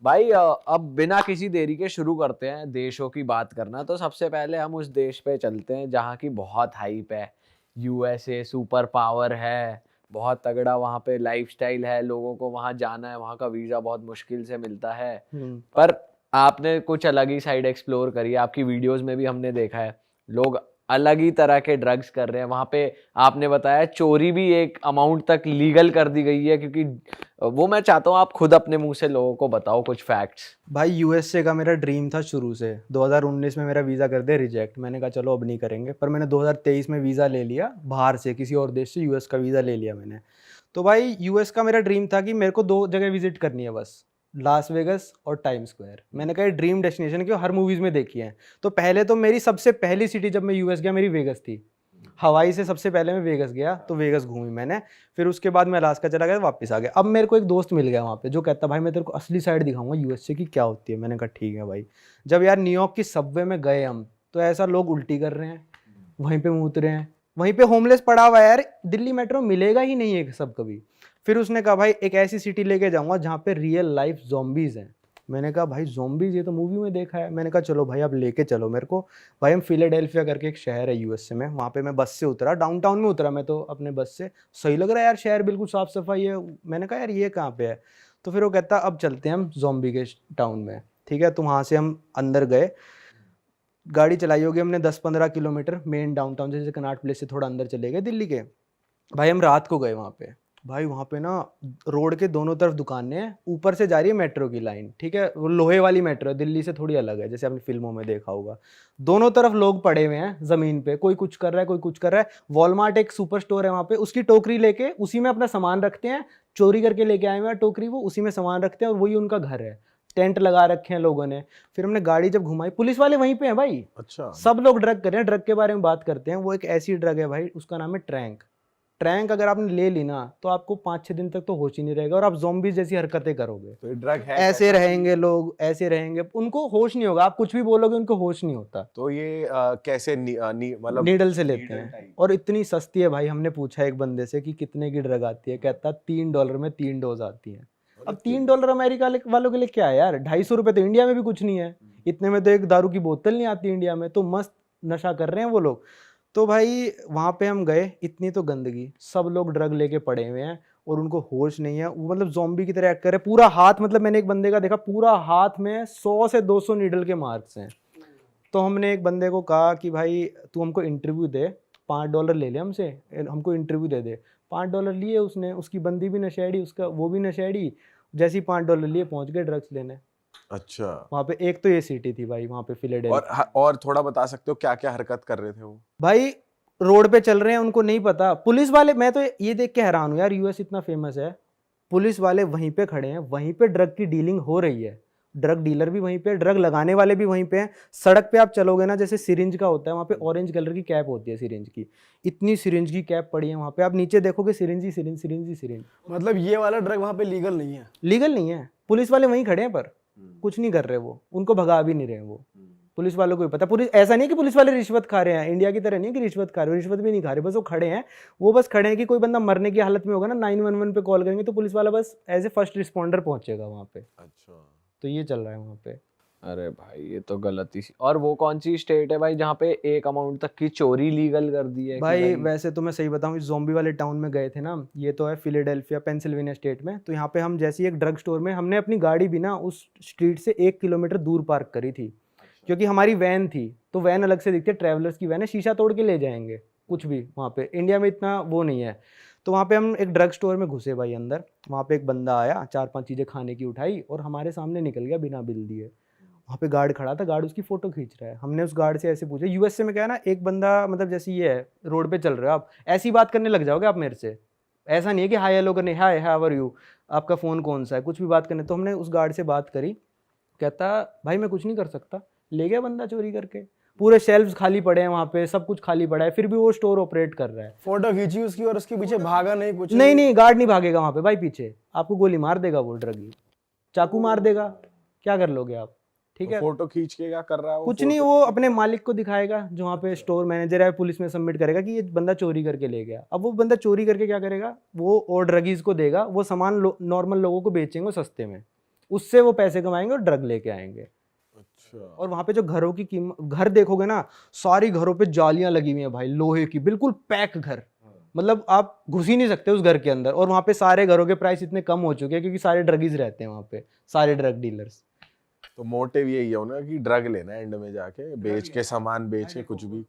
भाई अब बिना किसी देरी के शुरू करते हैं देशों की बात करना। तो सबसे पहले हम उस देश पे चलते हैं जहाँ की बहुत हाइप है। यूएसए सुपर पावर है, बहुत तगड़ा वहाँ पे लाइफस्टाइल है, लोगों को वहाँ जाना है, वहाँ का वीजा बहुत मुश्किल से मिलता है। पर आपने कुछ अलग ही साइड एक्सप्लोर करी है, आपकी वीडियोस में भी हमने देखा है। लोग अलग ही तरह के ड्रग्स कर रहे हैं वहाँ पे। आपने बताया चोरी भी एक अमाउंट तक लीगल कर दी गई है, क्योंकि वो मैं चाहता हूँ आप खुद अपने मुंह से लोगों को बताओ कुछ फैक्ट्स। भाई यूएसए का मेरा ड्रीम था शुरू से। 2019 में मेरा वीज़ा कर दिया रिजेक्ट। मैंने कहा चलो अब नहीं करेंगे, पर मैंने 2023 में वीज़ा ले लिया बाहर से, किसी और देश से यूएस का वीज़ा ले लिया मैंने। तो भाई यूएस का मेरा ड्रीम था कि मेरे को दो जगह विजिट करनी है बस, लास वेगस और टाइम स्क्वायर। मैंने कहा ये ड्रीम डेस्टिनेशन है, हर मूवीज़ में देखी है। तो पहले तो मेरी सबसे पहली सिटी जब मैं यूएस गया मेरी वेगस थी। हवाई से सबसे पहले मैं वेगस गया, तो वेगस घूमी मैंने। फिर उसके बाद मैं अलास्का चला गया, वापस आ गया। अब मेरे को एक दोस्त मिल गया वहाँ पे जो कहता भाई मैं तेरे को असली साइड दिखाऊंगा यूएसए की क्या होती है। मैंने कहा ठीक है भाई। जब यार न्यूयॉर्क की सबवे में गए हम, तो ऐसा लोग उल्टी कर रहे हैं, वहीं पे मुँह उतरे हैं, वहीं पे होमलेस पड़ा हुआ है यार। दिल्ली मेट्रो मिलेगा ही नहीं है सब कभी। फिर उसने कहा भाई एक ऐसी सिटी लेके जाऊंगा जहाँ पे रियल लाइफ ज़ॉम्बीज़ हैं। मैंने कहा भाई ज़ॉम्बीज़, ये तो मूवी में देखा है। मैंने कहा चलो भाई आप लेके चलो मेरे को। भाई हम फिलाडेल्फिया करके एक शहर है यूएसए में, वहाँ पे मैं बस से उतरा, डाउनटाउन में उतरा मैं तो अपने बस से। सही लग रहा है यार शहर, बिल्कुल साफ सफाई है। मैंने कहा यार ये कहाँ पे है। तो फिर वो कहता अब चलते हैं हम ज़ॉम्बी के टाउन में। ठीक है, तो वहाँ से हम अंदर गए। गाड़ी चलाई होगी हमने 10-15 किलोमीटर, मेन डाउनटाउन जैसे कनॉट प्लेस से थोड़ा अंदर चले गए दिल्ली के। भाई हम रात को गए वहाँ पे। भाई वहाँ पे ना रोड के दोनों तरफ दुकानें हैं, ऊपर से जा रही है मेट्रो की लाइन। ठीक है, वो लोहे वाली मेट्रो है, दिल्ली से थोड़ी अलग है, जैसे आपने फिल्मों में देखा होगा। दोनों तरफ लोग पड़े हुए हैं जमीन पे, कोई कुछ कर रहा है कोई कुछ कर रहा है। वॉलमार्ट एक सुपर स्टोर है वहाँ पे, उसकी टोकरी लेके उसी में अपना सामान रखते हैं। चोरी करके लेके आए हुए हैं टोकरी, वो उसी में सामान रखते हैं और वही उनका घर है। टेंट लगा रखे हैं लोगों ने। फिर हमने गाड़ी जब घुमाई, पुलिस वाले वहीं पे हैं भाई। अच्छा। सब लोग ड्रग कर रहे हैं। ड्रग के बारे में बात करते हैं, वो एक ऐसी ड्रग है भाई, उसका नाम है ट्रैंक। ट्रैंक अगर आपने ले ली ना तो आपको 5-6 दिन तक तो होश ही नहीं रहेगा और आप ज़ॉम्बीज़ जैसी हरकतें करोगे। तो ये ड्रग है ऐसे कैसा? रहेंगे लोग, ऐसे रहेंगे, उनको होश नहीं होगा। आप कुछ भी बोलोगे उनको होश नहीं होता। तो ये कैसे मतलब नीडल से लेते नीडल हैं टाइप? और इतनी सस्ती है भाई। हमने पूछा एक बंदे से कि कितने की ड्रग आती है, कहता $3 में 3 डोज आती है। अब $3 अमेरिका वालों के लिए क्या है यार, 250 रुपये तो इंडिया में भी कुछ नहीं है। इतने में तो एक दारू की बोतल नहीं आती इंडिया में, तो मस्त नशा कर रहे हैं वो लोग। तो भाई वहाँ पे हम गए, इतनी तो गंदगी, सब लोग ड्रग लेके पड़े हुए हैं और उनको होश नहीं है। वो मतलब ज़ॉम्बी की तरह एक्ट कर रहे हैं। पूरा हाथ, मतलब मैंने एक बंदे का देखा, पूरा हाथ में 100 से 200 नीडल के मार्क्स हैं। तो हमने एक बंदे को कहा कि भाई तू हमको इंटरव्यू दे, $5 ले ले हमसे, हमको इंटरव्यू दे दे। $5 लिए उसने, उसकी बंदी भी नशेड़ी, उसका वो भी नशेड़ी। जैसे ही $5 लिए पहुंच गए ड्रग्स लेने। अच्छा। वहाँ पे एक तो ये सिटी थी भाई, वहाँ पे फिलाडेल्फिया। और थोड़ा बता सकते हो क्या क्या हरकत कर रहे थे वो? भाई रोड पे चल रहे हैं, उनको नहीं पता। पुलिस वाले, मैं तो ये देख के हैरान हूँ यार, यूएस इतना फेमस है, पुलिस वाले वहीं पे खड़े हैं, वहीं पे ड्रग की डीलिंग हो रही है। ड्रग डीलर भी वहीं पे, ड्रग लगाने वाले भी वहीं पे हैं। सड़क पे आप चलोगे ना, जैसे सिरिंज का होता है वहाँ पे, ऑरेंज कलर की कैप होती है सिरिंज की। इतनी सिरिंज की कैप पड़ी है वहाँ पे, आप नीचे देखोगे सिरिंज ही सिरिंज, सिरिंज ही सिरिंज। मतलब ये वाला ड्रग वहाँ पे लीगल नहीं है? लीगल नहीं है। पुलिस वाले वहीं खड़े हैं पर कुछ नहीं कर रहे, वो उनको भगा भी नहीं रहे वो। पुलिस वालों को भी पता। पुलिस ऐसा नहीं है कि पुलिस वाले रिश्वत खा रहे हैं, इंडिया की तरह नहीं है कि रिश्वत खा रहे हो, रिश्वत भी नहीं खा रहे, बस वो खड़े हैं। वो बस खड़े हैं कि कोई बंदा मरने की हालत में होगा ना, 911 पे कॉल करेंगे तो पुलिस वाला बस एज ए फर्स्ट रिस्पॉन्डर पहुंचेगा वहाँ पे। अच्छा। तो ये चल रहा है वहाँ पे। अरे भाई ये तो गलती सी। और वो कौन सी स्टेट है भाई जहाँ पे एक अमाउंट तक की चोरी लीगल कर दी है? कि भाई वैसे तो मैं सही बताऊं, इस ज़ॉम्बी वाले टाउन में गए थे ना, ये तो है फिलाडेल्फिया पेंसिल्वेनिया स्टेट में। तो यहाँ पे हम जैसे ही एक ड्रग स्टोर में, हमने अपनी गाड़ी भी ना उस स्ट्रीट से 1 किलोमीटर दूर पार्क करी थी, क्योंकि हमारी वैन थी। तो वैन अलग से दिखती है, ट्रैवलर्स की वैन है, शीशा तोड़ के ले जाएंगे कुछ भी। वहाँ पे इंडिया में इतना वो नहीं है। तो वहाँ पे हम एक ड्रग स्टोर में घुसे भाई अंदर। वहाँ पे एक बंदा आया, 4-5 चीज़ें खाने की उठाई और हमारे सामने निकल गया बिना बिल दिए। वहाँ पे गार्ड खड़ा था, गार्ड उसकी फोटो खींच रहा है। हमने उस गार्ड से ऐसे पूछा, यूएसए में क्या है ना, एक बंदा मतलब जैसे ये है, रोड पे चल रहे हो आप, ऐसी बात करने लग जाओगे आप मेरे से। ऐसा नहीं है कि हाय हेलो करने, हाय हाउ आर यू, आपका फ़ोन कौन सा है, कुछ भी बात करने। तो हमने उस गार्ड से बात करी। कहता भाई मैं कुछ नहीं कर सकता। ले गया बंदा चोरी करके। पूरे शेल्फ्स खाली पड़े हैं वहाँ पे, सब कुछ खाली पड़ा है, फिर भी वो स्टोर ऑपरेट कर रहा है। फोटो खींची उसकी और उसके पीछे भागा नहीं कुछ? नहीं नहीं, गार्ड नहीं भागेगा वहाँ पे भाई, पीछे आपको गोली मार देगा वो, ड्रगी चाकू मार देगा, क्या कर लोगे आप। ठीक है, फोटो खींच के क्या कर रहा है वो? कुछ नहीं, वो अपने मालिक को दिखाएगा जो वहाँ पे स्टोर मैनेजर है, पुलिस में सबमिट करेगा कि ये बंदा चोरी करके ले गया। अब वो बंदा चोरी करके क्या करेगा, वो और ड्रगीज को देगा, वो सामान नॉर्मल लोगों को बेचेंगे सस्ते में। उससे वो पैसे कमाएंगे और ड्रग लेके आएंगे। अच्छा। और वहाँ पे जो घरों की कीमत, घर देखोगे ना, सारी घरों पे जालियां लगी हुई हैं भाई, लोहे की, बिल्कुल पैक घर, मतलब आप घुस ही नहीं सकते उस घर के अंदर। और वहाँ पे सारे घरों के प्राइस इतने कम हो चुके हैं क्योंकि सारे ड्रगीज रहते हैं वहाँ पे, सारे ड्रग डीलर्स। तो मोटिव यही है ना कि ड्रग लेना है एंड में जाके, बेच के सामान बेच के कुछ भी।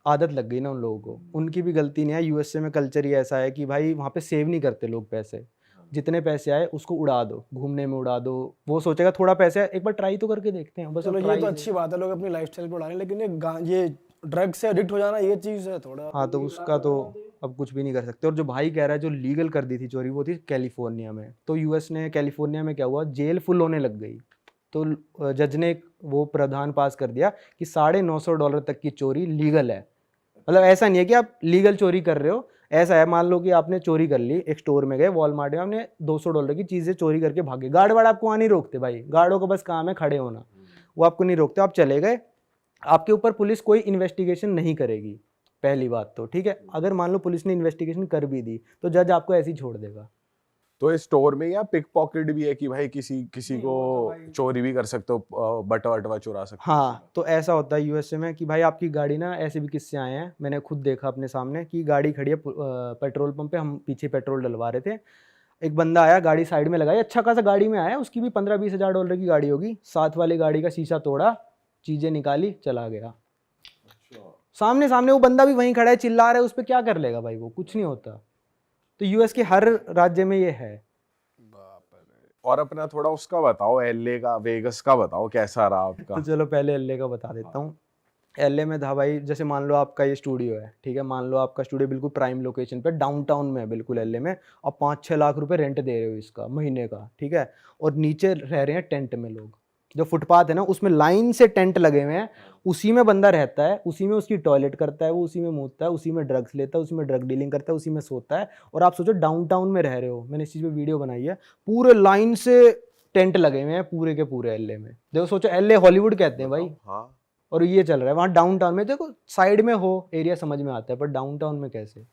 आदत लग गई ना उन लोगों को, उनकी भी गलती नहीं है। यूएसए में कल्चर ही ऐसा है कि भाई वहाँ पे सेव नहीं करते लोग पैसे, जितने पैसे आए उसको उड़ा दो, घूमने में उड़ा दो। वो सोचेगा थोड़ा पैसे है, एक बार ट्राई तो करके देखते हैं, बस चलो ये try तो से। अच्छी बात है, लोग अपनी लाइफस्टाइल को उड़ा रहे हैं, लेकिन ये ड्रग से एडिक्ट हो जाना, ये चीज है थोड़ा। हाँ, तो उसका तो अब कुछ भी नहीं कर सकते। और जो भाई कह रहा है जो लीगल कर दी थी चोरी, वो थी कैलिफोर्निया में। तो यूएस ने, कैलिफोर्निया में क्या हुआ, जेल फुल होने लग गई। तो जज ने वो प्रावधान पास कर दिया कि $950 तक की चोरी लीगल है। मतलब ऐसा नहीं है कि आप लीगल चोरी कर रहे हो, ऐसा है मान लो कि आपने चोरी कर ली, एक स्टोर में गए, वॉलमार्ट में, आपने $200 की चीजें चोरी करके भागे, गार्ड वार्ड आपको वहाँ नहीं रोकते भाई, गार्डों का बस काम है खड़े होना, वो आपको नहीं रोकते, आप चले गए, आपके ऊपर पुलिस कोई इन्वेस्टिगेशन नहीं करेगी, पहली बात तो, ठीक है। अगर मान लो पुलिस ने इन्वेस्टिगेशन कर भी दी तो जज आपको ऐसे ही छोड़ देगा। तो इस स्टोर में या पिक पॉकेट भी है कि भाई किसी को चोरी भी कर सकते हो, बटवा वटवा चुरा सकते हो? हाँ, तो ऐसा होता है यूएसए में कि भाई आपकी गाड़ी ना, ऐसे भी किस्से आए हैं, मैंने खुद देखा अपने सामने कि गाड़ी खड़ी है पेट्रोल पंप पे, हम पीछे पेट्रोल डलवा रहे थे, एक बंदा आया, गाड़ी साइड में लगाई, अच्छा खासा गाड़ी में आया, उसकी भी $15-20 की गाड़ी होगी, साथ वाली गाड़ी का शीशा तोड़ा, चीजें निकाली, चला गया। सामने सामने वो बंदा भी वहीं खड़ा है, चिल्ला रहा है, उस पर क्या कर लेगा भाई, वो कुछ नहीं होता। तो यूएस के हर राज्य में ये है। और अपना थोड़ा उसका बताओ, एलए का, वेगस का बताओ, कैसा रहा आपका? तो चलो पहले एलए का बता देता हूँ। एलए में था भाई, जैसे मान लो आपका ये स्टूडियो है, ठीक है, मान लो आपका स्टूडियो बिल्कुल प्राइम लोकेशन पे डाउनटाउन में है, बिल्कुल एलए में, और 5-6 लाख रुपए रेंट दे रहे हो इसका महीने का, ठीक है। और नीचे रह रहे हैं टेंट में लोग, जो फुटपाथ है ना उसमें लाइन से टेंट लगे हुए हैं, उसी में बंदा रहता है, उसी में उसकी टॉयलेट करता है, वो उसी में मूतता है, उसी में ड्रग्स लेता है, उसी में ड्रग डीलिंग करता है, उसी में सोता है। और आप सोचो डाउनटाउन में रह रहे हो, मैंने इस चीज़ पे वीडियो बनाई है, पूरे लाइन से टेंट लगे हुए हैं पूरे के पूरे एलए में। देखो सोचो, एलए हॉलीवुड कहते हैं भाई, हाँ। और ये चल रहा है वहाँ डाउनटाउन में। देखो साइड में हो एरिया समझ में आता है, पर डाउनटाउन में कैसे।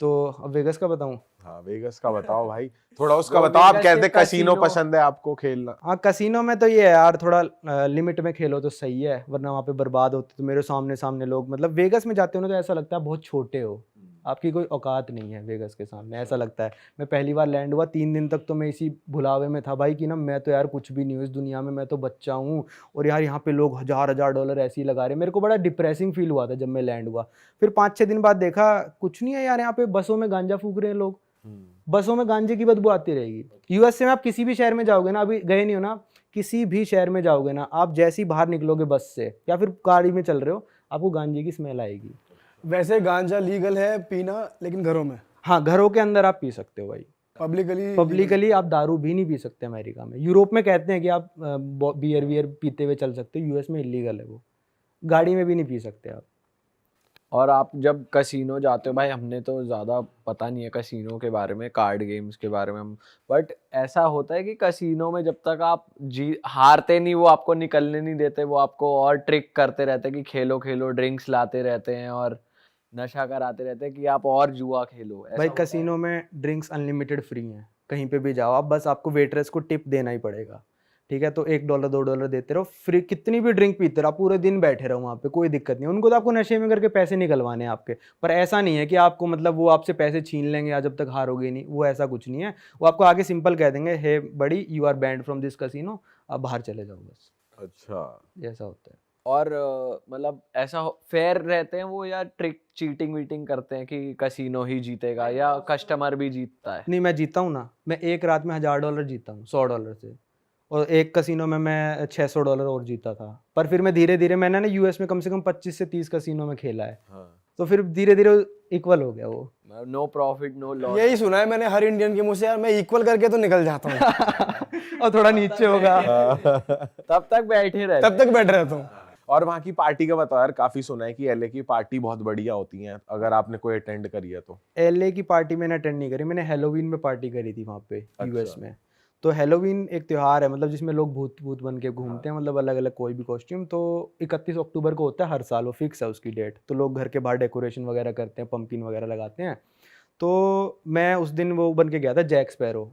तो अब वेगस का बताऊं? हाँ, वेगस का बताओ भाई, थोड़ा उसका बताओ। आप कहते कसीनो पसंद है आपको खेलना? हाँ, कसीनो में तो ये है यार, थोड़ा लिमिट में खेलो तो सही है, वरना वहाँ पे बर्बाद होते। तो मेरे सामने सामने लोग, मतलब वेगस में जाते हो ना तो ऐसा लगता है बहुत छोटे हो, आपकी कोई औकात नहीं है वेगस के सामने, ऐसा लगता है। मैं पहली बार लैंड हुआ, 3 दिन तक तो मैं इसी भुलावे में था भाई कि ना मैं तो यार कुछ भी नहीं हूँ इस दुनिया में, मैं तो बच्चा हूँ, और यार यहाँ पे लोग $1000 ऐसे ही लगा रहे हैं। मेरे को बड़ा डिप्रेसिंग फील हुआ था जब मैं लैंड हुआ। फिर 5-6 दिन बाद देखा कुछ नहीं है यार, यहाँ पे बसों में गांजा फूक रहे हैं लोग, बसों में गांजे की बदबू आती रहेगी। यूएसए में आप किसी भी शहर में जाओगे ना, अभी गए नहीं हो ना, किसी भी शहर में जाओगे ना, आप जैसे ही बाहर निकलोगे बस से या फिर गाड़ी में चल रहे हो, आपको गांजे की स्मेल आएगी। वैसे गांजा लीगल है पीना, लेकिन घरों में, हाँ, घरों के अंदर आप पी सकते हो भाई, पब्लिकली आप दारू भी नहीं पी सकते अमेरिका में। यूरोप में कहते हैं कि आप बियर वियर पीते हुए चल सकते हो, यूएस में इलीगल है वो, गाड़ी में भी नहीं पी सकते आप। और आप जब कसिनो जाते हो भाई, हमने तो ज़्यादा पता नहीं है कसिनो के बारे में, कार्ड गेम्स के बारे में हम, बट ऐसा होता है कि कसिनो में जब तक आप हारते नहीं, वो आपको निकलने नहीं देते, वो आपको और ट्रिक करते रहते हैं कि खेलो खेलो, ड्रिंक्स लाते रहते हैं और नशा कराते रहते हैं कि आप और जुआ खेलो। भाई कसिनो में ड्रिंक्स अनलिमिटेड फ्री हैं, कहीं पे भी जाओ आप, बस आपको वेटरेस को टिप देना ही पड़ेगा, ठीक है। तो $1 $2 देते रहो, फ्री कितनी भी ड्रिंक पीते रहो, पूरे दिन बैठे रहो वहाँ पे, कोई दिक्कत नहीं। उनको तो आपको नशे में करके पैसे निकलवाने हैं आपके, पर ऐसा नहीं है कि आपको मतलब वो आपसे पैसे छीन लेंगे या जब तक हारोगे नहीं, वो ऐसा कुछ नहीं है। वो आपको आगे सिंपल कह देंगे, hey buddy you are banned from this casino, आप बाहर चले जाओ बस। अच्छा, ऐसा होता है। और मतलब ऐसा फेयर रहते हैं वो, या ट्रिक चीटिंग वीटिंग करते हैं कि कसिनो ही जीतेगा या कस्टमर भी जीतता है? नहीं, मैं जीता हूँ ना, मैं एक रात में $1000 जीता हूँ $100 से, और एक कसिनो में मैं $600 और जीता था। पर फिर मैं धीरे धीरे, मैंने ना यूएस में कम से कम 25 से 30 कसिनो में खेला है, तो फिर धीरे धीरे इक्वल हो गया वो। No profit no loss. यही सुना है मैंने हर इंडियन के मुंह से, यार मैं इक्वल करके तो निकल जाता हूँ और थोड़ा नीचे होगा तब तक बैठे रहते। तब तक बैठ रहता हूँ। और वहाँ की पार्टी का बताओ यार, काफी सुना है कि एलए की पार्टी बहुत बढ़िया होती है, अगर आपने कोई अटेंड करी है तो। एलए की पार्टी मैंने अटेंड नहीं करी, मैंने हेलोवीन में पार्टी करी थी वहाँ पे यूएस में। तो हेलोवीन एक त्योहार है, मतलब जिसमें लोग भूत भूत बन के घूमते हैं, मतलब अलग अलग कोई भी कॉस्ट्यूम। तो 31 अक्टूबर को होता है हर साल, वो फिक्स है उसकी डेट। तो लोग घर के बाहर डेकोरेशन वगैरह करते हैं, पंपकिन वगैरह लगाते हैं। तो मैं उस दिन वो बन के गया था जैक स्पैरो,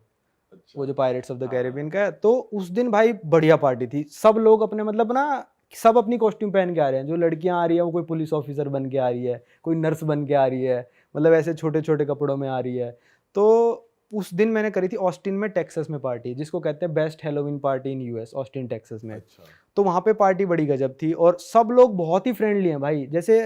वो जो पायरेट्स ऑफ द कैरिबियन का है। तो उस दिन भाई बढ़िया पार्टी थी, सब लोग अपने मतलब ना सब अपनी कॉस्ट्यूम पहन के आ रहे हैं, जो लड़कियां आ रही है वो कोई पुलिस ऑफिसर बन के आ रही है, कोई नर्स बन के आ रही है, मतलब ऐसे छोटे छोटे कपड़ों में आ रही है। तो उस दिन मैंने करी थी ऑस्टिन में, टेक्सास में पार्टी, जिसको कहते हैं best Halloween party in US, Austin Texas में। तो वहाँ पे पार्टी बड़ी गजब थी और सब लोग बहुत ही फ्रेंडली हैं भाई। जैसे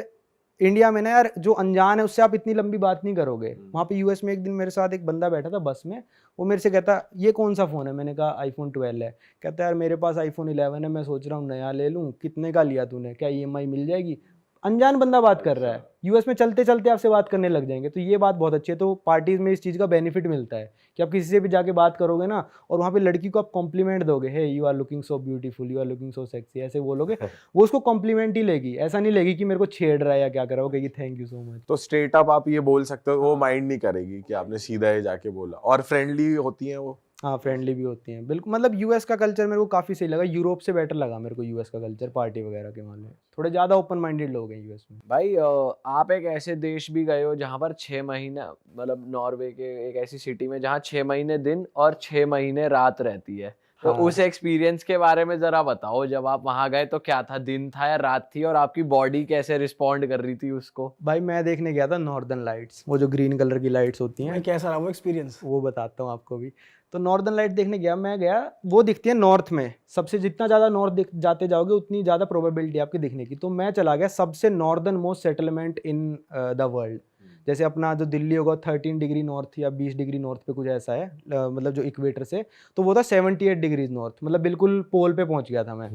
इंडिया में ना यार जो अनजान है उससे आप इतनी लंबी बात नहीं करोगे, वहाँ पे यूएस में एक दिन मेरे साथ एक बंदा बैठा था बस में, वो मेरे से कहता ये कौन सा फ़ोन है, मैंने कहा आईफोन 12 है। कहता यार मेरे पास आईफोन 11 है, मैं सोच रहा हूँ नया ले लूँ, कितने का लिया तूने, क्या ईएमआई मिल जाएगी। अनजान बंदा बात कर रहा है, यूएस में चलते चलते आपसे बात करने लग जाएंगे। तो ये बात बहुत अच्छी है। तो पार्टीज में इस चीज़ का बेनिफिट मिलता है कि आप किसी से भी जाके बात करोगे ना और वहाँ पे लड़की को आप कॉम्प्लीमेंट दोगे, hey you are looking so beautiful, you are looking so sexy, ऐसे बोलोगे, वो उसको कॉम्प्लीमेंट ही लेगी, ऐसा नहीं लेगी कि मेरे को छेड़ रहा है या क्या कर रहा है, वो कहेगी थैंक यू सो मच। तो स्ट्रेट अप आप ये बोल सकते हो, वो माइंड नहीं करेगी कि आपने सीधा ही जाके बोला, और फ्रेंडली होती हैं वो। हाँ फ्रेंडली भी होती हैं बिल्कुल। मतलब यूएस का कल्चर मेरे को काफ़ी सही लगा, यूरोप से बेटर लगा मेरे को यूएस का कल्चर, पार्टी वगैरह के मामले में थोड़े ज़्यादा ओपन माइंडेड लोग हैं यूएस में। भाई आप एक ऐसे देश भी गए हो जहाँ पर 6 महीने, मतलब नॉर्वे के एक ऐसी सिटी में जहाँ 6 महीने दिन और 6 महीने रात रहती है। तो हाँ। उस एक्सपीरियंस के बारे में जरा बताओ, जब आप वहाँ गए तो क्या था, दिन था या रात थी, और आपकी बॉडी कैसे रिस्पॉन्ड कर रही थी उसको? भाई मैं देखने गया था नॉर्दर्न लाइट्स, वो जो ग्रीन कलर की लाइट्स होती हैं, भाई कैसा रहा वो एक्सपीरियंस? वो बताता हूँ आपको भी। तो नॉर्दर्न लाइट देखने गया, मैं गया, वो दिखती है नॉर्थ में, सबसे जितना ज़्यादा नॉर्थ जाते जाओगे उतनी ज़्यादा प्रोबेबिलिटी आपकी दिखने की। तो मैं चला गया सबसे northern most settlement in the world. जैसे अपना जो दिल्ली होगा 13 डिग्री नॉर्थ या 20 डिग्री नॉर्थ पे कुछ ऐसा है, मतलब जो इक्वेटर से, तो वो था 78 डिग्रीज नॉर्थ, मतलब बिल्कुल पोल पे पहुंच गया था मैं।